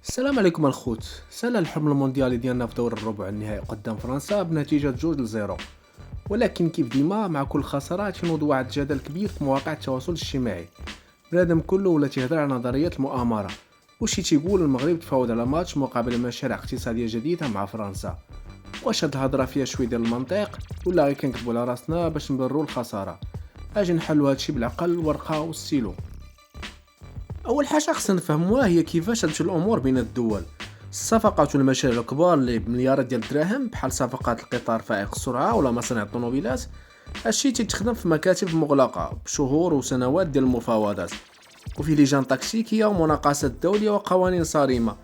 السلام عليكم الخوت. سال الحلم المونديالي ديالنا في دور الربع النهائي قدام فرنسا بنتيجة 2-0. ولكن كيف ديما مع كل خسارة تنوض واحد الجدل كبير في مواقع التواصل الاجتماعي. بنادم كله ولا تيهضر على نظرية المؤامرة، وشي تيقول المغرب تفاوض على ماتش مقابل مشاريع اقتصادية جديدة مع فرنسا. واش هاد الهضرة فيها شوية ديال المنطق ولا غير كنكذبوا على راسنا باش نبرروا الخسارة؟ اجي نحلوا هادشي بالعقل والورقة والستيلو. اول حاجه خصنا نفهموها هي كيفاش تمشي الامور بين الدول. الصفقات والمشاريع الكبار اللي بمليارات ديال الدراهم بحال صفقات القطار فائق السرعه ولا مصانع الطوموبيلات، هادشي تيتخدم في مكاتب مغلقه بشهور وسنوات ديال المفاوضات، وفي لجان تكتيكيه ومناقصات دوليه وقوانين صارمه.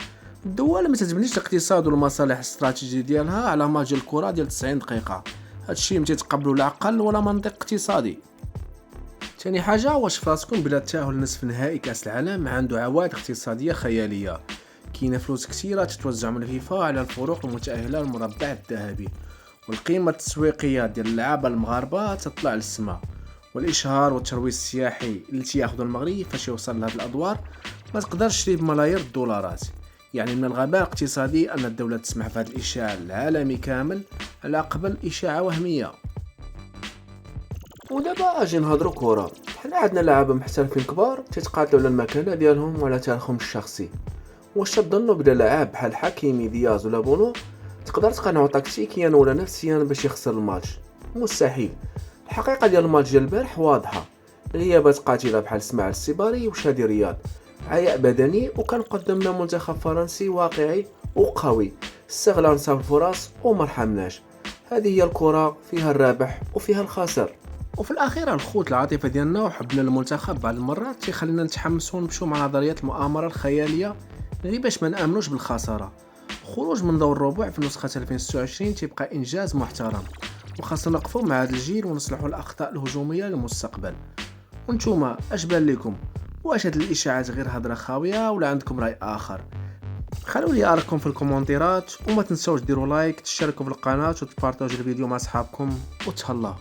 الدول ما تتبنيش الاقتصاد والمصالح الاستراتيجيه ديالها على ماتش ديال الكره ديال 90 دقيقه. هادشي ما تيتقبلو لا عقل ولا منطق اقتصادي. تاني حاجة، واش فراسكم بلا تأهل نصف نهائي كأس العالم عنده عوائد اقتصادية خيالية؟ كاينة فلوس كثيرة تتوزع من فيفا على الفرق المتأهلة للمربع الذهبي، والقيمة التسويقية ديال اللعابة المغاربة تطلع للسما، والإشهار والترويج السياحي اللي تياخدو المغرب فاش يوصل لهاد الأدوار ما تقدرش تشري بملايير الدولارات. يعني من الغباء الاقتصادي أن الدولة تسمح بهذا الإشاعة العالمي كامل على قبل إشاعة وهمية. ودابا اجي نهضروا كره. حنا عندنا لعابه محترفين كبار تيتقاتلوا على المكانه ديالهم وعلى تاريخهم الشخصي. واش تظنوا بلا لعاب بحال حكيمي دياز ولا بونو تقدر تقنعو تكتيكيا ولا نفسيا باش يخسر الماتش؟ مستحيل. الحقيقه ديال الماتش ديال البارح واضحه، غيابات قاتله بحال اسماعيل السيباري وشادي رياض، عياء بدني، وكان قدامنا منتخب فرنسي واقعي وقوي استغل انصاف الفرص وما رحمناش. هذه هي الكره، فيها الرابح وفيها الخاسر. وفي الاخير الخوت العاطفه ديالنا وحبنا المنتخب بعض المرات تيخلينا نتحمسوا ونمشوا مع نظريات المؤامره الخياليه غير باش ما نامنوش بالخساره. خروج من دور الربع في نسخه 2026 تيبقى انجاز محترم، وخاصنا نقفوا مع هذا الجيل ونصلحوا الاخطاء الهجوميه للمستقبل. وانتوما اش بان لكم؟ واش هاد الاشاعات غير هضره خاويه ولا عندكم راي اخر؟ خلوا لي ارائكم في الكومنتات، وما تنسوش ديروا لايك، تشتركوا في القناه وتبارطاجوا الفيديو مع اصحابكم، وتهلاو.